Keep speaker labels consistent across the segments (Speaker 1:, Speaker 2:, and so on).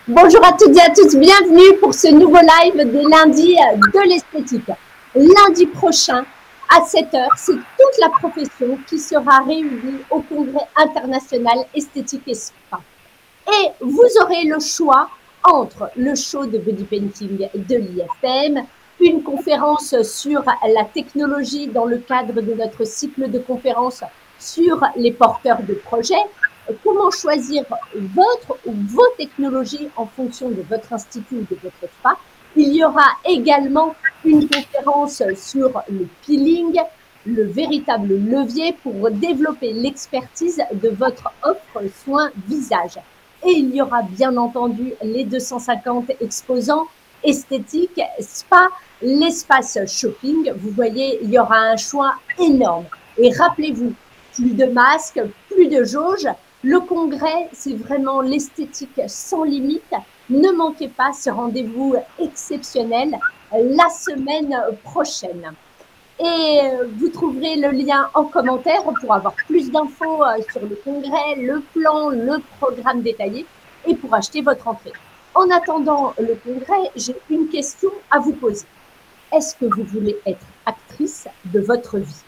Speaker 1: Bonjour à toutes et à tous, bienvenue pour ce nouveau live des lundis de l'esthétique. Lundi prochain, à 7 heures, c'est toute la profession qui sera réunie au Congrès international esthétique et spa. Et vous aurez le choix entre le show de body painting de l'IFM, une conférence sur la technologie dans le cadre de notre cycle de conférences sur les porteurs de projets, comment choisir votre ou vos technologies en fonction de votre institut ou de votre spa. Il y aura également une conférence sur le peeling, le véritable levier pour développer l'expertise de votre offre soins visage. Et il y aura bien entendu les 250 exposants esthétiques, spa, l'espace shopping. Vous voyez, il y aura un choix énorme. Et rappelez-vous, plus de masques, plus de jauges. Le congrès, c'est vraiment l'esthétique sans limite. Ne manquez pas ce rendez-vous exceptionnel la semaine prochaine. Et vous trouverez le lien en commentaire pour avoir plus d'infos sur le congrès, le plan, le programme détaillé et pour acheter votre entrée. En attendant le congrès, j'ai une question à vous poser. Est-ce que vous voulez être actrice de votre vie?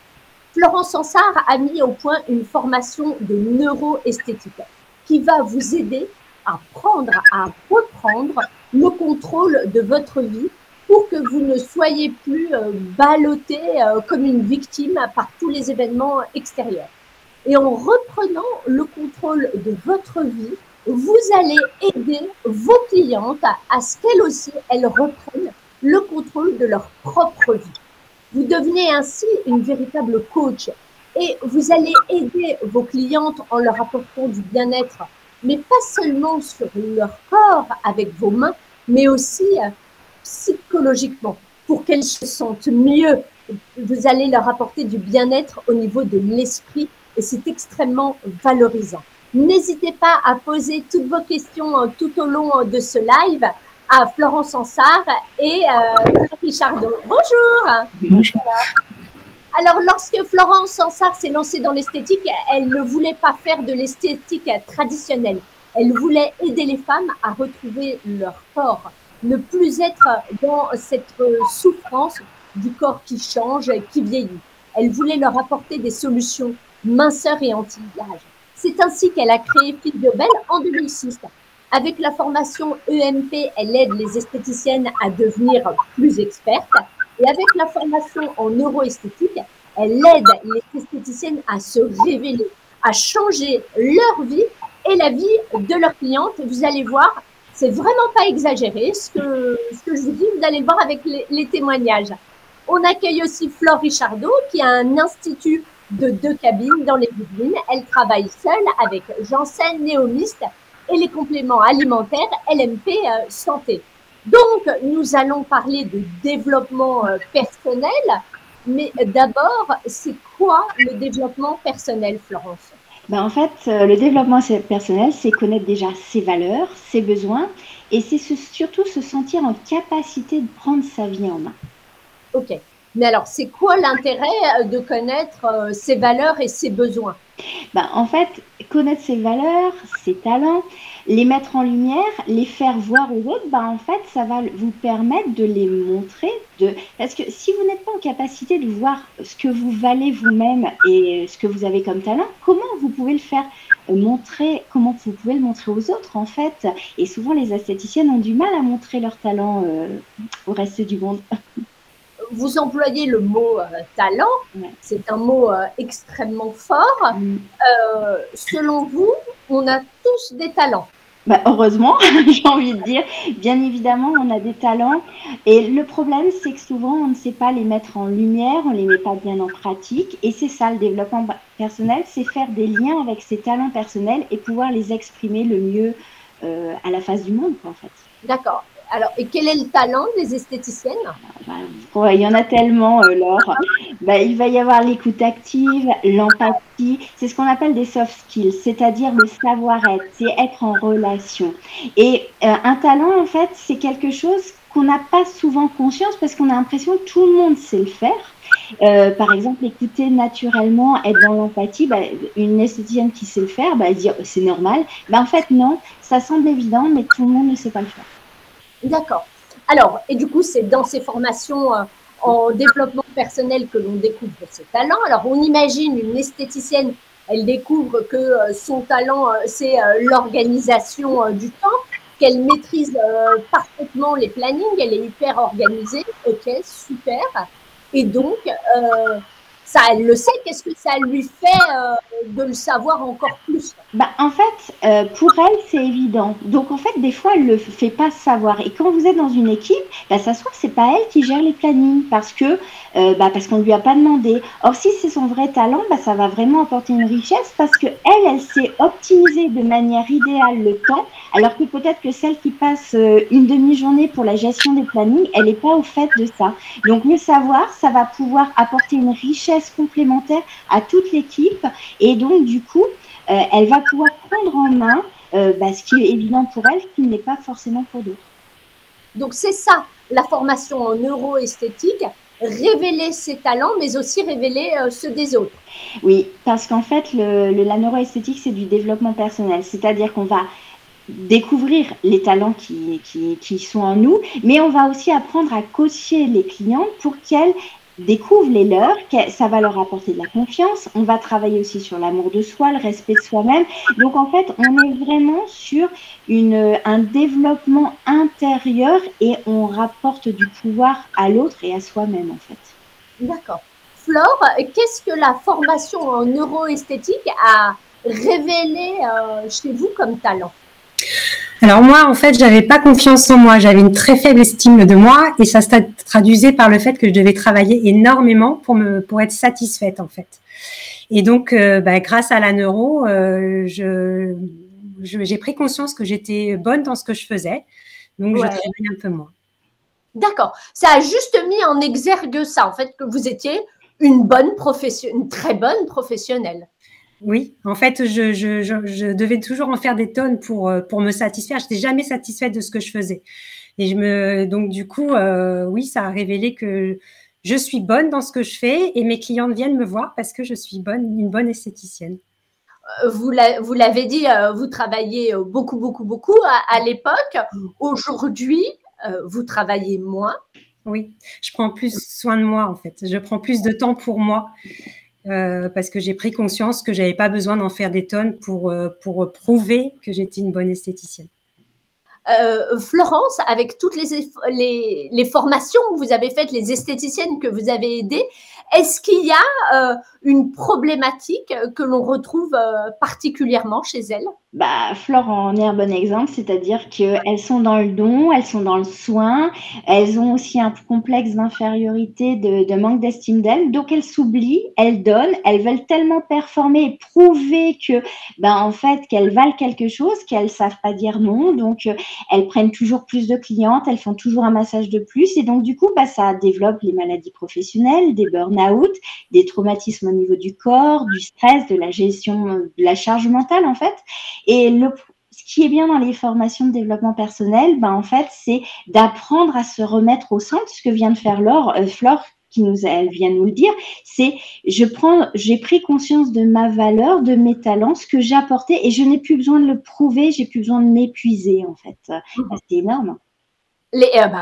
Speaker 1: Florence Sansart a mis au point une formation de neuroesthétique qui va vous aider à reprendre le contrôle de votre vie pour que vous ne soyez plus ballotté comme une victime par tous les événements extérieurs. Et en reprenant le contrôle de votre vie, vous allez aider vos clientes à ce qu'elles aussi, elles reprennent le contrôle de leur propre vie. Vous devenez ainsi une véritable coach et vous allez aider vos clientes en leur apportant du bien-être, mais pas seulement sur leur corps avec vos mains, mais aussi psychologiquement pour qu'elles se sentent mieux. Vous allez leur apporter du bien-être au niveau de l'esprit et c'est extrêmement valorisant. N'hésitez pas à poser toutes vos questions tout au long de ce live à Florence Sansart et Richardot. Bonjour.
Speaker 2: Bonjour.
Speaker 1: Alors, lorsque Florence Sansart s'est lancée dans l'esthétique, elle ne voulait pas faire de l'esthétique traditionnelle. Elle voulait aider les femmes à retrouver leur corps, ne plus être dans cette souffrance du corps qui change, qui vieillit. Elle voulait leur apporter des solutions minceur et anti-âge. C'est ainsi qu'elle a créé Fit Biobel en 2006. Avec la formation EMP, elle aide les esthéticiennes à devenir plus expertes. Et avec la formation en neuroesthétique, elle aide les esthéticiennes à se révéler, à changer leur vie et la vie de leurs clientes. Vous allez voir, c'est vraiment pas exagéré ce que je vous dis, vous allez le voir avec les témoignages. On accueille aussi Flore Richardot qui a un institut de 2 cabines dans les Yvelines. Elle travaille seule avec Janssen Néomiste et les compléments alimentaires LMP Santé. Donc, nous allons parler de développement personnel, mais d'abord, c'est quoi le développement personnel, Florence?
Speaker 2: En fait, le développement personnel, c'est connaître déjà ses valeurs, ses besoins, et c'est surtout se sentir en capacité de prendre sa vie en main.
Speaker 1: Ok. Mais alors, c'est quoi l'intérêt de connaître ses valeurs et ses besoins?
Speaker 2: En fait, connaître ses valeurs, ses talents, les mettre en lumière, les faire voir aux autres, en fait, ça va vous permettre de les montrer. Parce que si vous n'êtes pas en capacité de voir ce que vous valez vous-même et ce que vous avez comme talent, comment vous pouvez le faire montrer, comment vous pouvez le montrer aux autres, en fait? Et souvent, les esthéticiennes ont du mal à montrer leur talent au reste du monde.
Speaker 1: Vous employez le mot talent, c'est un mot extrêmement fort. Selon vous, on a tous des talents?
Speaker 2: Heureusement, j'ai envie de dire. Bien évidemment, on a des talents. Et le problème, c'est que souvent, on ne sait pas les mettre en lumière, on ne les met pas bien en pratique. Et c'est ça, le développement personnel, c'est faire des liens avec ses talents personnels et pouvoir les exprimer le mieux à la face du monde, en fait.
Speaker 1: D'accord. Alors, et quel est le talent des esthéticiennes?
Speaker 2: Il y en a tellement, Laure. Il va y avoir l'écoute active, l'empathie. C'est ce qu'on appelle des soft skills, c'est-à-dire le savoir-être, c'est être en relation. Et un talent, en fait, c'est quelque chose qu'on n'a pas souvent conscience parce qu'on a l'impression que tout le monde sait le faire. Par exemple, écouter naturellement, être dans l'empathie, bah, une esthéticienne qui sait le faire, bah, elle dit c'est normal. Bah, en fait, non, ça semble évident, mais tout le monde ne sait pas le faire.
Speaker 1: D'accord. Alors, et du coup, c'est dans ces formations en développement personnel que l'on découvre ses talents. Alors, on imagine une esthéticienne, elle découvre que son talent, c'est l'organisation du temps, qu'elle maîtrise parfaitement les plannings, elle est hyper organisée. Ok, super. Et donc, ça, elle le sait. Qu'est-ce que ça lui fait de le savoir encore plus?
Speaker 2: Bah, en fait, pour elle, c'est évident. Donc, en fait, des fois, elle le fait pas savoir. Et quand vous êtes dans une équipe, bah, ça se trouve, c'est pas elle qui gère les plannings parce que, parce qu'on lui a pas demandé. Or, si c'est son vrai talent, bah, ça va vraiment apporter une richesse parce que elle sait optimiser de manière idéale le temps, alors que peut-être que celle qui passe une demi-journée pour la gestion des plannings, elle n'est pas au fait de ça. Donc, le savoir, ça va pouvoir apporter une richesse complémentaire à toute l'équipe. Et donc, du coup, elle va pouvoir prendre en main ce qui est évident pour elle, qui n'est pas forcément pour d'autres.
Speaker 1: Donc, c'est ça, la formation en neuroesthétique, révéler ses talents, mais aussi révéler ceux des autres.
Speaker 2: Oui, parce qu'en fait, la neuroesthétique, c'est du développement personnel. C'est-à-dire qu'on va découvrir les talents qui sont en nous, mais on va aussi apprendre à coacher les clientes pour qu'elles découvrent les leurs, ça va leur apporter de la confiance. On va travailler aussi sur l'amour de soi, le respect de soi-même. Donc, en fait, on est vraiment sur un développement intérieur et on rapporte du pouvoir à l'autre et à soi-même, en fait.
Speaker 1: D'accord. Flore, qu'est-ce que la formation en neuroesthétique a révélé chez vous comme talent?
Speaker 3: Alors moi, en fait, j'avais pas confiance en moi. J'avais une très faible estime de moi et ça se traduisait par le fait que je devais travailler énormément pour être satisfaite, en fait. Et donc, grâce à la neuro, j'ai pris conscience que j'étais bonne dans ce que je faisais. Donc, je travaillais un peu moins.
Speaker 1: D'accord. Ça a juste mis en exergue ça, en fait, que vous étiez une très bonne professionnelle.
Speaker 3: Oui, en fait, je devais toujours en faire des tonnes pour me satisfaire. Je n'étais jamais satisfaite de ce que je faisais. Et donc, du coup, oui, ça a révélé que je suis bonne dans ce que je fais et mes clientes viennent me voir parce que je suis une bonne esthéticienne.
Speaker 1: Vous l'avez dit, vous travaillez beaucoup, beaucoup, beaucoup à l'époque. Aujourd'hui, vous travaillez moins.
Speaker 3: Oui, je prends plus soin de moi, en fait. Je prends plus de temps pour moi. Parce que j'ai pris conscience que je n'avais pas besoin d'en faire des tonnes pour prouver que j'étais une bonne esthéticienne.
Speaker 1: Florence, avec toutes les formations que vous avez faites, les esthéticiennes que vous avez aidées, est-ce qu'il y a une problématique que l'on retrouve particulièrement chez elles?
Speaker 2: Flore en est un bon exemple, c'est-à-dire qu'elles sont dans le don, elles sont dans le soin, elles ont aussi un complexe d'infériorité, de manque d'estime d'elles, donc elles s'oublient, elles donnent, elles veulent tellement performer et prouver que, en fait, qu'elles valent quelque chose, qu'elles savent pas dire non, donc elles prennent toujours plus de clientes, elles font toujours un massage de plus, et donc du coup, ça développe les maladies professionnelles, des burn-out, des traumatismes au niveau du corps, du stress, de la gestion de la charge mentale, en fait. Et ce qui est bien dans les formations de développement personnel, en fait, c'est d'apprendre à se remettre au centre. Ce que vient de faire Flore, elle vient de nous le dire, c'est j'ai pris conscience de ma valeur, de mes talents, ce que j'apportais, et je n'ai plus besoin de le prouver, j'ai plus besoin de m'épuiser, en fait. C'est énorme.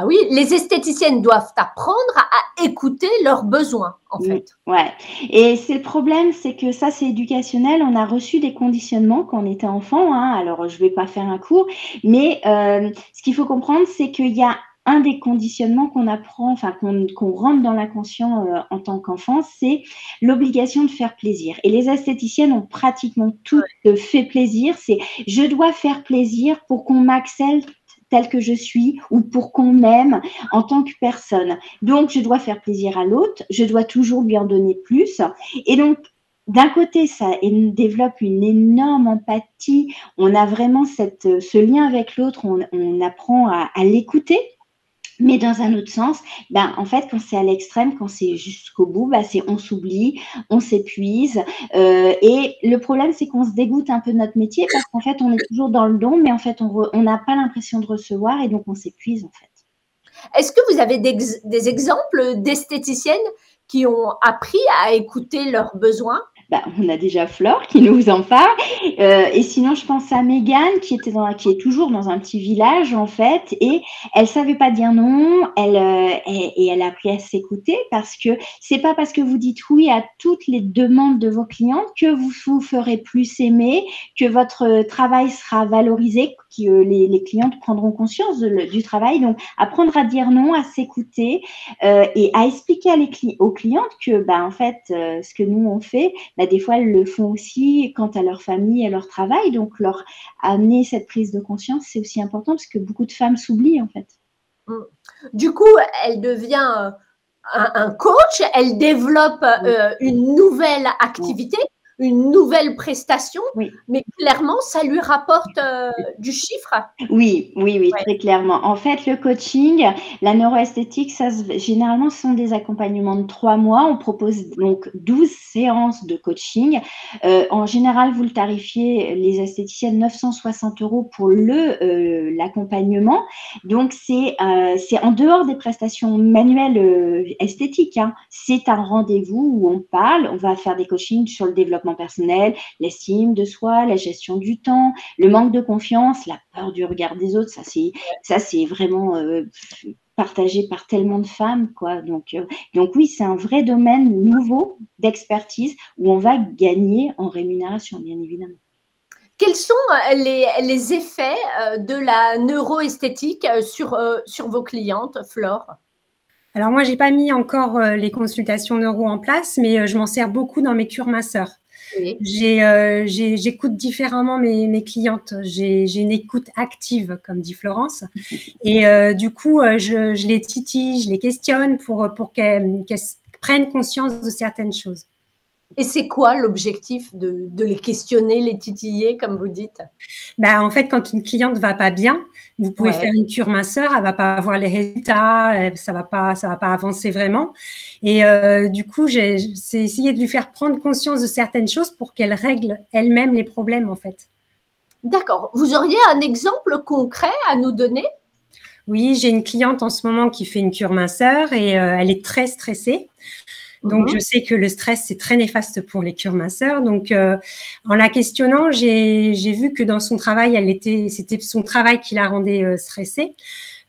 Speaker 1: Oui, les esthéticiennes doivent apprendre à écouter leurs besoins, en fait.
Speaker 2: Ouais. Et c'est le problème, c'est que ça, c'est éducationnel. On a reçu des conditionnements quand on était enfant. Alors, je vais pas faire un cours, mais ce qu'il faut comprendre, c'est qu'il y a un des conditionnements qu'on apprend, enfin qu'on rentre dans l'inconscient en tant qu'enfant, c'est l'obligation de faire plaisir. Et les esthéticiennes ont pratiquement toutes fait plaisir. C'est je dois faire plaisir pour qu'on m'accepte telle que je suis ou pour qu'on m'aime en tant que personne. Donc, je dois faire plaisir à l'autre, je dois toujours lui en donner plus. Et donc, d'un côté, ça développe une énorme empathie. On a vraiment ce lien avec l'autre, on apprend à l'écouter. Mais dans un autre sens, en fait, quand c'est à l'extrême, quand c'est jusqu'au bout, c'est on s'oublie, on s'épuise. Et le problème, c'est qu'on se dégoûte un peu de notre métier parce qu'en fait, on est toujours dans le don, mais en fait, on n'a pas l'impression de recevoir et donc on s'épuise en fait.
Speaker 1: Est-ce que vous avez des exemples d'esthéticiennes qui ont appris à écouter leurs besoins?
Speaker 2: On a déjà Flore qui nous en parle. Et sinon, je pense à Mégane qui est toujours dans un petit village, en fait, et elle savait pas dire non, et elle a appris à s'écouter parce que c'est pas parce que vous dites oui à toutes les demandes de vos clientes que vous vous ferez plus aimer, que votre travail sera valorisé, que les clientes prendront conscience du travail. Donc, apprendre à dire non, à s'écouter et à expliquer aux clientes que, en fait, ce que nous on fait, des fois, elles le font aussi quant à leur famille, à leur travail. Donc, leur amener cette prise de conscience, c'est aussi important parce que beaucoup de femmes s'oublient, en fait.
Speaker 1: Du coup, elle devient un coach, elle développe une nouvelle activité, une nouvelle prestation, mais clairement, ça lui rapporte du chiffre.
Speaker 2: Oui, très clairement. En fait, le coaching, la neuroesthétique, généralement, ce sont des accompagnements de 3 mois. On propose donc 12 séances de coaching. En général, vous le tarifiez, les esthéticiennes, 960 € pour l'accompagnement. Donc, c'est en dehors des prestations manuelles esthétiques. C'est un rendez-vous où on parle, on va faire des coachings sur le développement personnel, l'estime de soi, la gestion du temps, le manque de confiance, la peur du regard des autres. Ça c'est vraiment partagé par tellement de femmes, quoi. Donc oui, c'est un vrai domaine nouveau d'expertise où on va gagner en rémunération, bien évidemment.
Speaker 1: Quels sont les effets de la neuroesthétique sur vos clientes, Flore?
Speaker 3: Alors moi, j'ai pas mis encore les consultations neuro en place, mais je m'en sers beaucoup dans mes cures masseurs. Oui. J'écoute différemment mes clientes. J'ai une écoute active, comme dit Florence. Et du coup, je les titille, je les questionne pour qu'elles prennent conscience de certaines choses.
Speaker 1: Et c'est quoi l'objectif de les questionner, les titiller, comme vous dites?
Speaker 3: En fait, quand une cliente ne va pas bien, vous pouvez faire une cure minceur, elle ne va pas avoir les résultats, ça va pas avancer vraiment. Et du coup, c'est essayer de lui faire prendre conscience de certaines choses pour qu'elle règle elle-même les problèmes, en fait.
Speaker 1: D'accord. Vous auriez un exemple concret à nous donner?
Speaker 3: Oui, j'ai une cliente en ce moment qui fait une cure minceur et elle est très stressée. Donc, je sais que le stress, c'est très néfaste pour les cures minceurs. Donc, en la questionnant, j'ai vu que dans son travail, c'était son travail qui la rendait stressée.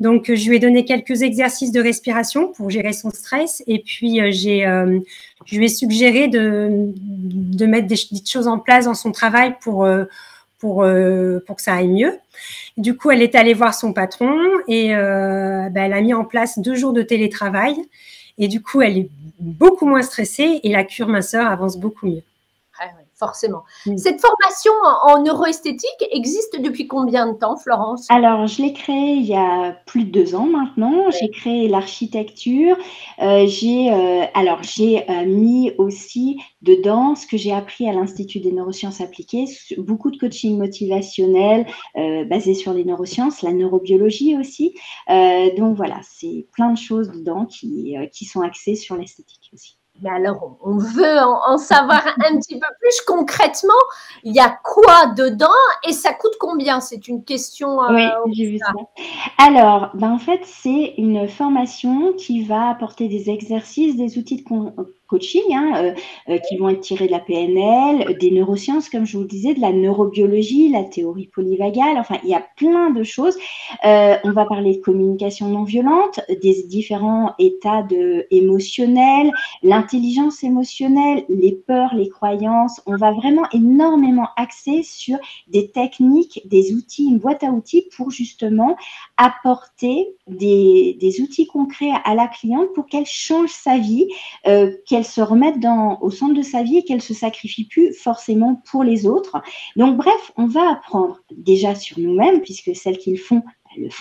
Speaker 3: Donc, je lui ai donné quelques exercices de respiration pour gérer son stress. Et puis, je lui ai suggéré de mettre des choses en place dans son travail pour que ça aille mieux. Du coup, elle est allée voir son patron et elle a mis en place 2 jours de télétravail. Et du coup, elle est beaucoup moins stressée et la cure minceur avance beaucoup mieux.
Speaker 1: Ah oui, forcément. Cette formation en neuroesthétique existe depuis combien de temps, Florence?
Speaker 2: Alors, je l'ai créée il y a plus de 2 ans maintenant. J'ai créé l'architecture. J'ai mis aussi dedans ce que j'ai appris à l'Institut des neurosciences appliquées, beaucoup de coaching motivationnel basé sur les neurosciences, la neurobiologie aussi. Donc voilà, c'est plein de choses dedans qui sont axées sur l'esthétique aussi.
Speaker 1: Mais alors, on veut en savoir un petit peu plus concrètement. Il y a quoi dedans et ça coûte combien? C'est une question.
Speaker 2: Oui, j'ai vu ça. Alors, en fait, c'est une formation qui va apporter des exercices, des outils de coaching qui vont être tirés de la PNL, des neurosciences, comme je vous le disais, de la neurobiologie, la théorie polyvagale. Enfin, il y a plein de choses. On va parler de communication non violente, des différents états émotionnels, l'intelligence émotionnelle, les peurs, les croyances. On va vraiment énormément axer sur des techniques, des outils, une boîte à outils pour justement apporter des outils concrets à la cliente pour qu'elle change sa vie, qu'elle se remette au centre de sa vie et qu'elle se sacrifie plus forcément pour les autres. Donc bref, on va apprendre déjà sur nous-mêmes, puisque celles qui le font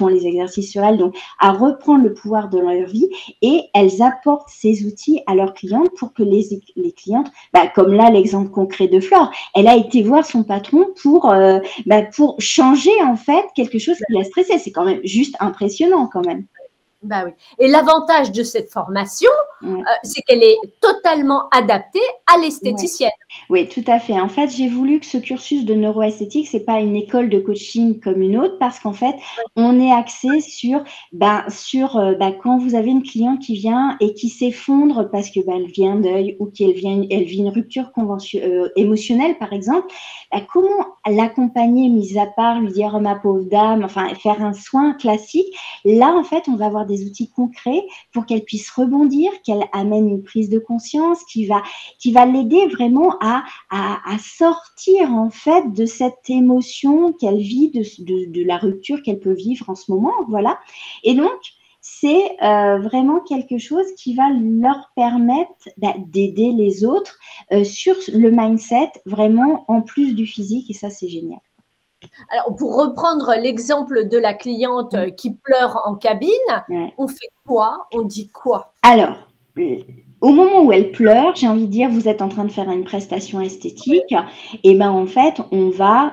Speaker 2: les exercices sur elles, donc à reprendre le pouvoir de leur vie, et elles apportent ces outils à leurs clientes pour que les clientes, comme là l'exemple concret de Flore, elle a été voir son patron pour changer en fait quelque chose qui l'a stressée. C'est quand même juste impressionnant quand même.
Speaker 1: Bah oui. Et l'avantage de cette formation, c'est qu'elle est totalement adaptée à l'esthéticienne.
Speaker 2: Oui, tout à fait. En fait, j'ai voulu que ce cursus de neuroesthétique, c'est pas une école de coaching comme une autre, parce qu'en fait, on est axé sur quand vous avez une cliente qui vient et qui s'effondre parce que elle vient deuil ou qu'elle vit une rupture émotionnelle, par exemple, comment l'accompagner, mis à part lui dire, oh, ma pauvre dame, enfin, faire un soin classique. Là, en fait, on va avoir des outils concrets pour qu'elle puisse rebondir, qu'elle amène une prise de conscience qui va l'aider vraiment à sortir, en fait, de cette émotion qu'elle vit, de la rupture qu'elle peut vivre en ce moment. Voilà. Et donc, c'est vraiment quelque chose qui va leur permettre d'aider les autres sur le mindset, vraiment, en plus du physique. Et ça, c'est génial.
Speaker 1: Alors, pour reprendre l'exemple de la cliente qui pleure en cabine, on fait quoi? On dit quoi?
Speaker 2: Alors, au moment où elle pleure, j'ai envie de dire, vous êtes en train de faire une prestation esthétique, et ben en fait, on va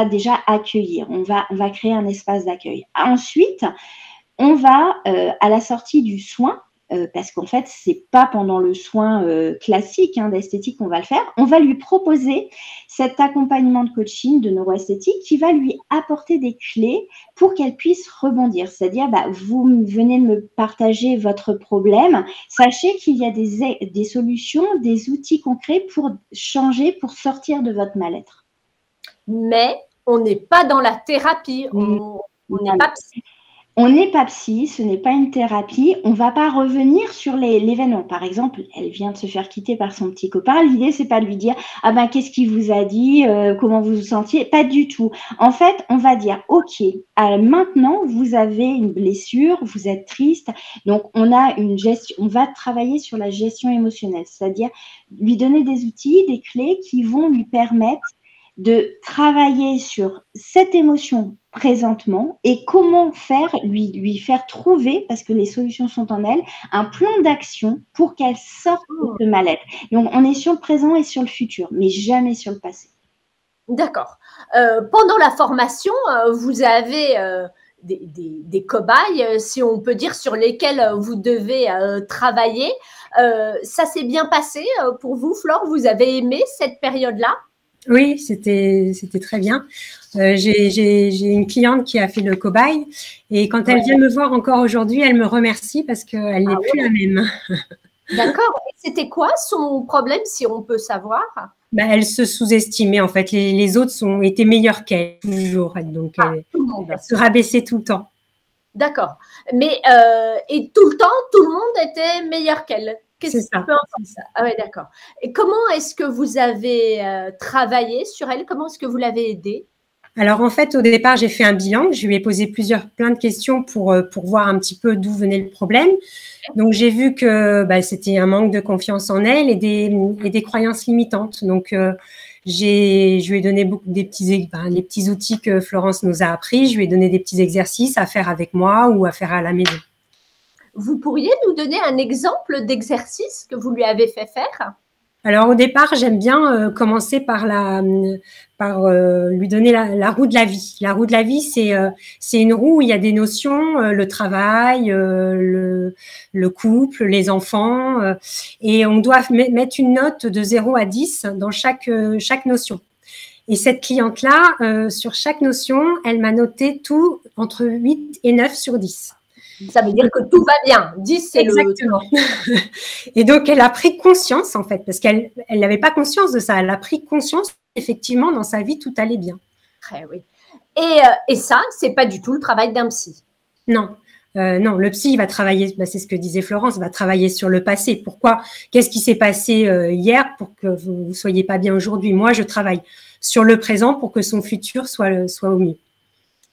Speaker 2: déjà accueillir, on va créer un espace d'accueil. Ensuite, on va à la sortie du soin, parce qu'en fait, c'est pas pendant le soin classique d'esthétique qu'on va le faire. On va lui proposer cet accompagnement de coaching de neuroesthétique qui va lui apporter des clés pour qu'elle puisse rebondir. C'est-à-dire, vous venez de me partager votre problème. Sachez qu'il y a des solutions, des outils concrets pour changer, pour sortir de votre mal-être.
Speaker 1: Mais on n'est pas dans la thérapie. On n'est pas psy.
Speaker 2: On n'est pas psy, ce n'est pas une thérapie. On ne va pas revenir sur l'événement. Par exemple, elle vient de se faire quitter par son petit copain. L'idée, c'est pas de lui dire « Ah ben, qu'est-ce qu'il vous a dit comment vous vous sentiez ?» Pas du tout. En fait, on va dire « Ok, maintenant, vous avez une blessure, vous êtes triste. » Donc, on va travailler sur la gestion émotionnelle, c'est-à-dire lui donner des outils, des clés qui vont lui permettre de travailler sur cette émotion présentement et comment lui faire trouver, parce que les solutions sont en elle, un plan d'action pour qu'elle sorte de ce mal-être. Donc, on est sur le présent et sur le futur, mais jamais sur le passé.
Speaker 1: D'accord. Pendant la formation, vous avez des cobayes, si on peut dire, sur lesquels vous devez travailler. Ça s'est bien passé pour vous, Flore? Vous avez aimé cette période-là?
Speaker 3: Oui, c'était très bien. J'ai une cliente qui a fait le cobaye et quand elle vient me voir encore aujourd'hui, elle me remercie parce qu'elle n'est plus la même.
Speaker 1: D'accord. C'était quoi son problème, si on peut savoir?
Speaker 3: Elle se sous-estimait en fait. Les autres étaient meilleurs qu'elle toujours. Donc, elle se rabaissait tout le temps.
Speaker 1: D'accord. Mais et tout le temps, tout le monde était meilleur qu'elle?
Speaker 3: C'est ça.
Speaker 1: Ah ouais, d'accord. Et comment est-ce que vous avez travaillé sur elle? Comment est-ce que vous l'avez aidée?
Speaker 3: Alors, en fait, au départ, j'ai fait un bilan. Je lui ai posé plein de questions pour voir un petit peu d'où venait le problème. Donc, j'ai vu que c'était un manque de confiance en elle et des croyances limitantes. Donc, je lui ai donné les petits outils que Florence nous a appris. Je lui ai donné des petits exercices à faire avec moi ou à faire à la maison.
Speaker 1: Vous pourriez nous donner un exemple d'exercice que vous lui avez fait faire?
Speaker 3: Alors, au départ, j'aime bien commencer par lui donner la roue de la vie. La roue de la vie, c'est une roue où il y a des notions, le travail, le couple, les enfants, et on doit mettre une note de 0 à 10 dans chaque notion. Et cette cliente-là, sur chaque notion, elle m'a noté tout entre 8 et 9 sur 10.
Speaker 1: Ça veut dire que tout va bien. 10, c'est
Speaker 3: exactement. Et donc, elle a pris conscience, en fait, parce qu'elle n'avait pas conscience de ça. Elle a pris conscience, effectivement, dans sa vie, tout allait bien.
Speaker 1: Oui. Et ça, c'est pas du tout le travail d'un psy.
Speaker 3: Non. Non, le psy, il va travailler, c'est ce que disait Florence, va travailler sur le passé. Pourquoi? Qu'est-ce qui s'est passé hier pour que vous ne soyez pas bien aujourd'hui? Moi, je travaille sur le présent pour que son futur soit au mieux.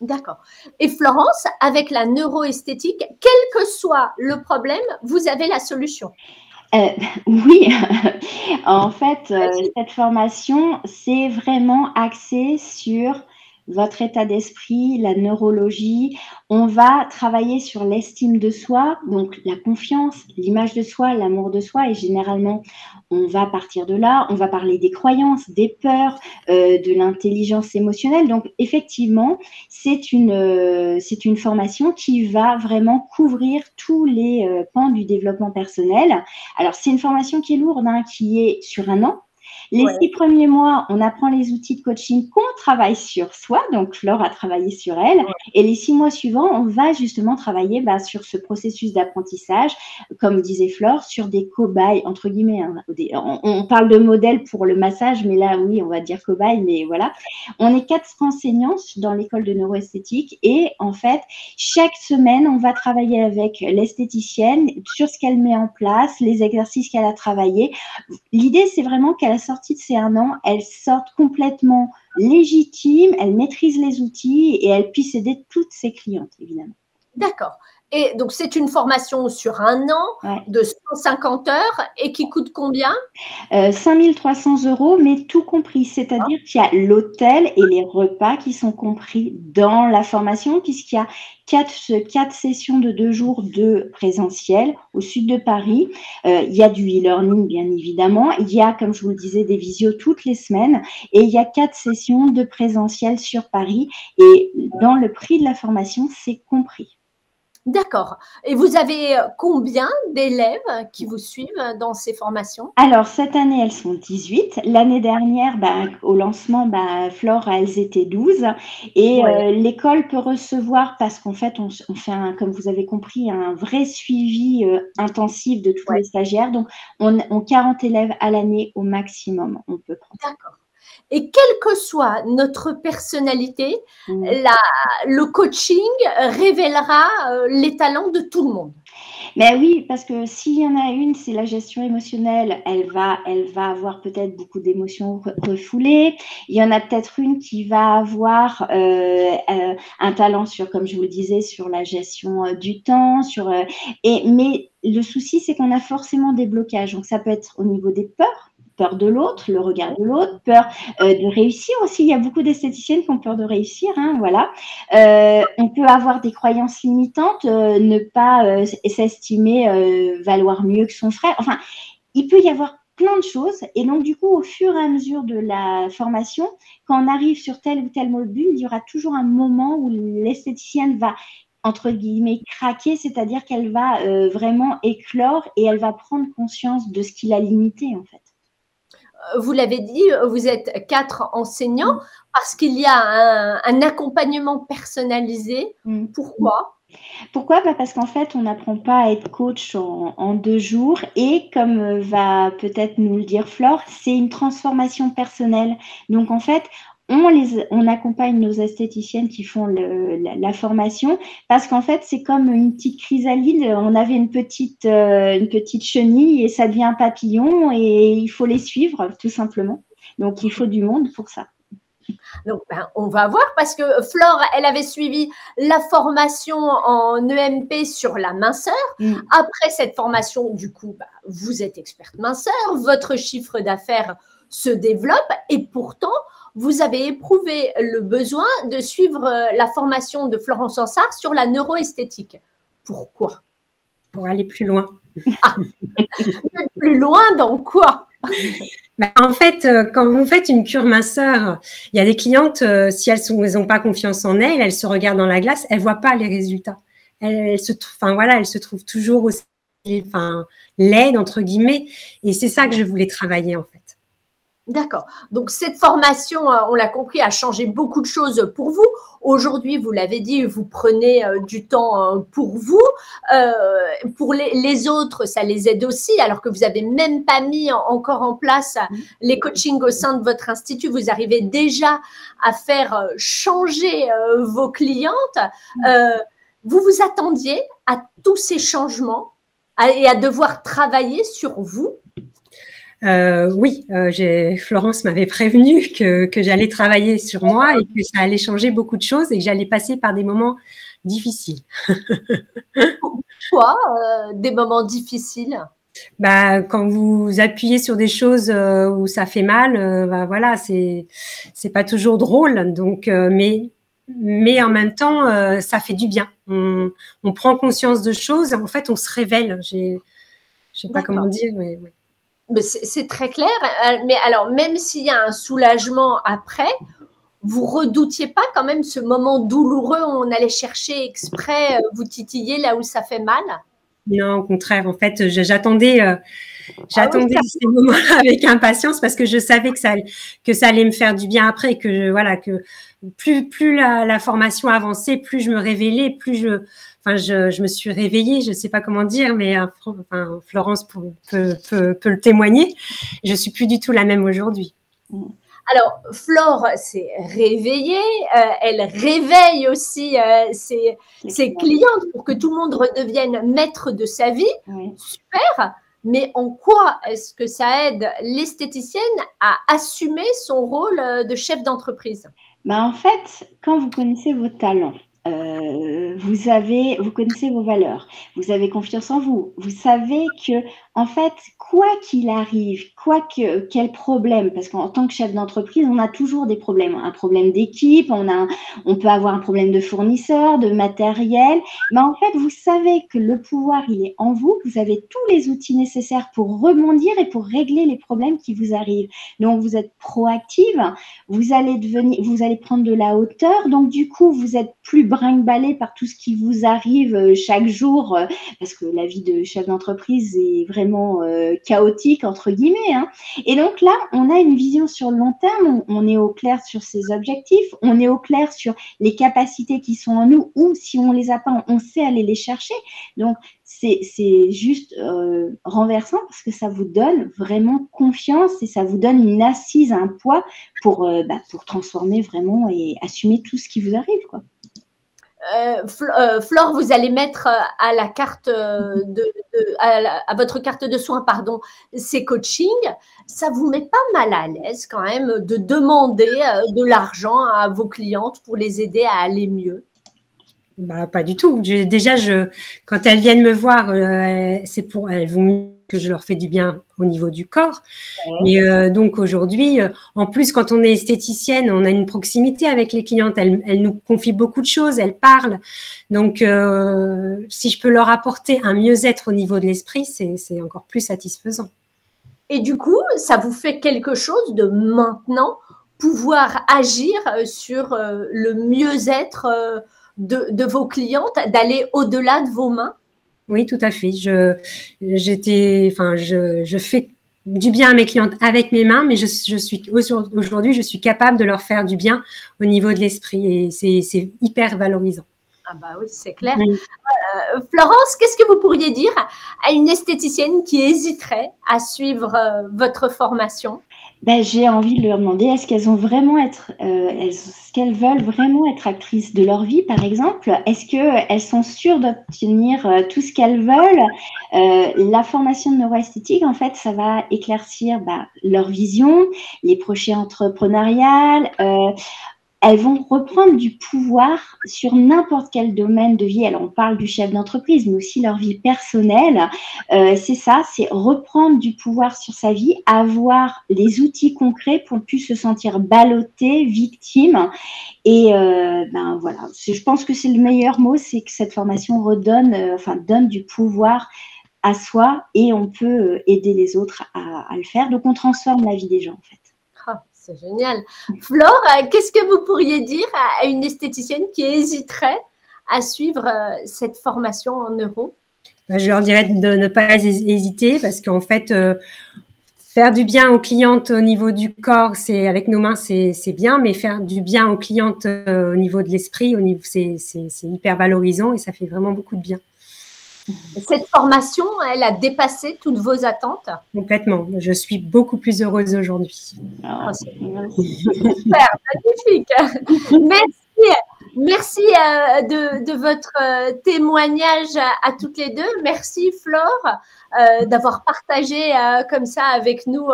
Speaker 1: D'accord. Et Florence, avec la neuroesthétique, quel que soit le problème, vous avez la solution?
Speaker 2: Oui, en fait, cette formation, c'est vraiment axé sur votre état d'esprit, la neurologie. On va travailler sur l'estime de soi, donc la confiance, l'image de soi, l'amour de soi. Et généralement, on va partir de là. On va parler des croyances, des peurs, de l'intelligence émotionnelle. Donc, effectivement, c'est une formation qui va vraiment couvrir tous les pans du développement personnel. Alors, c'est une formation qui est lourde, hein, qui est sur 1 an. Les 6 premiers mois, on apprend les outils de coaching qu'on travaille sur soi. Donc, Flore a travaillé sur elle. Et les 6 mois suivants, on va justement travailler sur ce processus d'apprentissage, comme disait Flore, sur des cobayes, entre guillemets. Hein. On parle de modèles pour le massage, mais là, oui, on va dire cobayes, mais voilà. On est 4 enseignants dans l'école de neuroesthétique et en fait, chaque semaine, on va travailler avec l'esthéticienne sur ce qu'elle met en place, les exercices qu'elle a travaillés. L'idée, c'est vraiment qu'à la sortie de ces 1 an, elle sorte complètement légitime, elle maîtrise les outils et elle puisse aider toutes ses clientes, évidemment.
Speaker 1: D'accord. Et donc, c'est une formation sur 1 an de 150 heures et qui coûte combien?
Speaker 2: 5 300 €, mais tout compris. C'est-à-dire qu'il y a l'hôtel et les repas qui sont compris dans la formation, puisqu'il y a 4 sessions de 2 jours de présentiel au sud de Paris. Il y a du e-learning, bien évidemment. Il y a, comme je vous le disais, des visios toutes les semaines. Et il y a 4 sessions de présentiel sur Paris. Et dans le prix de la formation, c'est compris.
Speaker 1: D'accord. Et vous avez combien d'élèves qui vous suivent dans ces formations?
Speaker 2: Alors, cette année, elles sont 18. L'année dernière, au lancement, Flore, elles étaient 12. Et l'école peut recevoir, parce qu'en fait, on fait, comme vous avez compris, un vrai suivi intensif de tous les stagiaires. Donc, on 40 élèves à l'année au maximum, on peut prendre.
Speaker 1: D'accord. Et quelle que soit notre personnalité, le coaching révélera les talents de tout le monde.
Speaker 2: Mais oui, parce que s'il y en a une, c'est la gestion émotionnelle. Elle va avoir peut-être beaucoup d'émotions refoulées. Il y en a peut-être une qui va avoir un talent sur, comme je vous le disais, sur la gestion du temps. Mais le souci, c'est qu'on a forcément des blocages. Donc, ça peut être au niveau des peurs. Peur de l'autre, le regard de l'autre, peur de réussir aussi. Il y a beaucoup d'esthéticiennes qui ont peur de réussir, hein, voilà. On peut avoir des croyances limitantes, ne pas s'estimer valoir mieux que son frère. Enfin, il peut y avoir plein de choses. Et donc, du coup, au fur et à mesure de la formation, quand on arrive sur tel ou tel module, il y aura toujours un moment où l'esthéticienne va, entre guillemets, craquer, c'est-à-dire qu'elle va vraiment éclore et elle va prendre conscience de ce qui l'a limitée, en fait.
Speaker 1: Vous l'avez dit, vous êtes 4 enseignants parce qu'il y a un accompagnement personnalisé. Pourquoi?
Speaker 2: Pourquoi? Parce qu'en fait, on n'apprend pas à être coach en 2 jours et comme va peut-être nous le dire Flore, c'est une transformation personnelle. Donc, en fait, on accompagne nos esthéticiennes qui font la formation parce qu'en fait, c'est comme une petite chrysalide. On avait une petite chenille et ça devient un papillon et il faut les suivre, tout simplement. Donc, il faut du monde pour ça.
Speaker 1: Donc, on va voir parce que Flore, elle avait suivi la formation en EMP sur la minceur. Après cette formation, du coup, vous êtes experte minceur, votre chiffre d'affaires se développe et pourtant, vous avez éprouvé le besoin de suivre la formation de Florence Ansart sur la neuroesthétique. Pourquoi?
Speaker 3: Pour aller plus loin.
Speaker 1: Plus loin dans quoi?
Speaker 3: En fait, quand vous faites une cure minceur, il y a des clientes, si elles n'ont pas confiance en elles se regardent dans la glace, elles ne voient pas les résultats. Elles se trouvent toujours aussi laides, entre guillemets. Et c'est ça que je voulais travailler, en fait.
Speaker 1: D'accord. Donc, cette formation, on l'a compris, a changé beaucoup de choses pour vous. Aujourd'hui, vous l'avez dit, vous prenez du temps pour vous. Pour les autres, ça les aide aussi, alors que vous n'avez même pas mis encore en place les coachings au sein de votre institut. Vous arrivez déjà à faire changer vos clientes. Vous vous attendiez à tous ces changements et à devoir travailler sur vous?
Speaker 3: Oui, Florence m'avait prévenu que j'allais travailler sur moi et que ça allait changer beaucoup de choses et que j'allais passer par des moments difficiles.
Speaker 1: Pourquoi des moments difficiles?
Speaker 3: Bah, quand vous appuyez sur des choses où ça fait mal, bah, voilà, c'est pas toujours drôle. Donc, mais en même temps, ça fait du bien. On prend conscience de choses et en fait, on se révèle. Je sais pas comment dire, mais ouais.
Speaker 1: C'est très clair. Mais alors, même s'il y a un soulagement après, vous redoutiez pas quand même ce moment douloureux où on allait chercher exprès, vous titiller là où ça fait mal?
Speaker 3: Non, au contraire. En fait, j'attendais ces moments-là avec impatience parce que je savais que ça allait me faire du bien après, que voilà, que plus la formation avançait, plus je me révélais, plus je me suis réveillée. Je sais pas comment dire, mais enfin, Florence peut le témoigner. Je suis plus du tout la même aujourd'hui.
Speaker 1: Alors, Flore s'est réveillée, elle réveille aussi ses clientes pour que tout le monde redevienne maître de sa vie. Oui. Super, mais en quoi est-ce que ça aide l'esthéticienne à assumer son rôle de chef d'entreprise?
Speaker 2: En fait, quand vous connaissez vos talents, vous connaissez vos valeurs, vous avez confiance en vous, vous savez que, en fait, quoi qu'il arrive, quel problème, parce qu'en tant que chef d'entreprise, on a toujours des problèmes, un problème d'équipe, on peut avoir un problème de fournisseur, de matériel, mais en fait, vous savez que le pouvoir, il est en vous, vous avez tous les outils nécessaires pour rebondir et pour régler les problèmes qui vous arrivent. Donc, vous êtes proactive, vous allez prendre de la hauteur, donc du coup, vous êtes plus brinque-ballé par tout ce qui vous arrive chaque jour, parce que la vie de chef d'entreprise est vraiment chaotique, entre guillemets. Hein. Et donc là, on a une vision sur le long terme, on est au clair sur ses objectifs, on est au clair sur les capacités qui sont en nous, ou si on les a pas, on sait aller les chercher. Donc, c'est juste renversant parce que ça vous donne vraiment confiance et ça vous donne une assise, un poids pour transformer vraiment et assumer tout ce qui vous arrive, quoi.
Speaker 1: Flore, vous allez mettre à la carte à votre carte de soins, pardon, ces coachings. Ça vous met pas mal à l'aise quand même de demander de l'argent à vos clientes pour les aider à aller mieux?
Speaker 3: Bah, pas du tout. Quand elles viennent me voir, elles vont que je leur fais du bien au niveau du corps. Ouais. Et donc aujourd'hui, en plus, quand on est esthéticienne, on a une proximité avec les clientes. Elles nous confient beaucoup de choses, elles parlent. Donc, si je peux leur apporter un mieux-être au niveau de l'esprit, c'est encore plus satisfaisant.
Speaker 1: Et du coup, ça vous fait quelque chose de maintenant pouvoir agir sur le mieux-être de vos clientes, d'aller au-delà de vos mains?
Speaker 3: Oui, tout à fait. Je fais du bien à mes clientes avec mes mains, mais aujourd'hui, je suis capable de leur faire du bien au niveau de l'esprit et c'est hyper valorisant.
Speaker 1: Ah bah oui, c'est clair. Oui. Florence, qu'est-ce que vous pourriez dire à une esthéticienne qui hésiterait à suivre votre formation?
Speaker 2: J'ai envie de leur demander, est-ce qu'elles veulent vraiment être actrices de leur vie, par exemple? Est-ce qu'elles sont sûres d'obtenir tout ce qu'elles veulent? La formation de neuroesthétique, en fait, ça va éclaircir leur vision, les projets entrepreneuriales. Elles vont reprendre du pouvoir sur n'importe quel domaine de vie. Alors, on parle du chef d'entreprise, mais aussi leur vie personnelle. C'est ça, c'est reprendre du pouvoir sur sa vie, avoir les outils concrets pour ne plus se sentir ballotté, victime. Et voilà, je pense que c'est le meilleur mot, c'est que cette formation donne du pouvoir à soi et on peut aider les autres à le faire. Donc, on transforme la vie des gens, en fait.
Speaker 1: C'est génial. Flore, qu'est-ce que vous pourriez dire à une esthéticienne qui hésiterait à suivre cette formation en neuro?
Speaker 3: Je leur dirais de ne pas hésiter parce qu'en fait, faire du bien aux clientes au niveau du corps, avec nos mains, c'est bien, mais faire du bien aux clientes au niveau de l'esprit, c'est hyper valorisant et ça fait vraiment beaucoup de bien.
Speaker 1: Cette formation, elle a dépassé toutes vos attentes?
Speaker 3: Complètement. Je suis beaucoup plus heureuse aujourd'hui.
Speaker 1: Super, magnifique. Merci de votre témoignage à toutes les deux. Merci Flore d'avoir partagé comme ça avec nous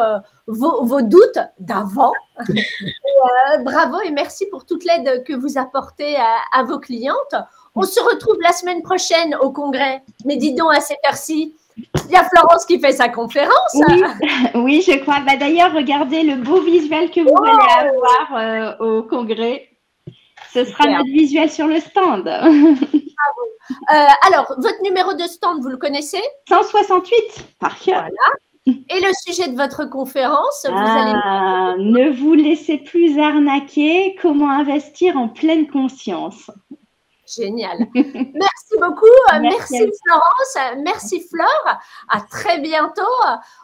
Speaker 1: vos doutes d'avant. Bravo et merci pour toute l'aide que vous apportez à vos clientes. On se retrouve la semaine prochaine au congrès. Mais dis donc à cette heure-ci, Il y a Florence qui fait sa conférence.
Speaker 2: Oui, oui, je crois. Bah, d'ailleurs, regardez le beau visuel que vous allez avoir au congrès. Ce sera notre visuel sur le stand.
Speaker 1: Alors, votre numéro de stand, vous le connaissez?
Speaker 2: 168, par cœur.
Speaker 1: Voilà. Et le sujet de votre conférence, vous allez...
Speaker 2: Ne vous laissez plus arnaquer. Comment investir en pleine conscience.
Speaker 1: Génial. Merci beaucoup. Merci Florence. Merci Flore. À très bientôt.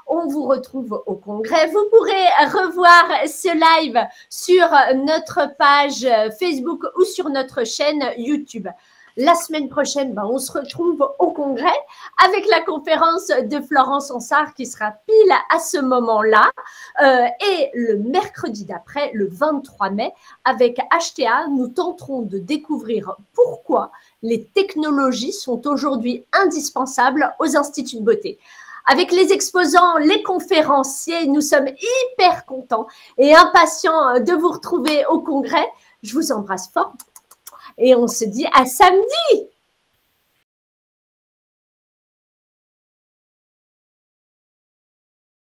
Speaker 1: On vous retrouve au congrès. Vous pourrez revoir ce live sur notre page Facebook ou sur notre chaîne YouTube. La semaine prochaine, on se retrouve au congrès avec la conférence de Florence Ansart qui sera pile à ce moment-là. Et le mercredi d'après, le 23 mai, avec HTA, nous tenterons de découvrir pourquoi les technologies sont aujourd'hui indispensables aux instituts de beauté. Avec les exposants, les conférenciers, nous sommes hyper contents et impatients de vous retrouver au congrès. Je vous embrasse fort. Et on se dit à samedi!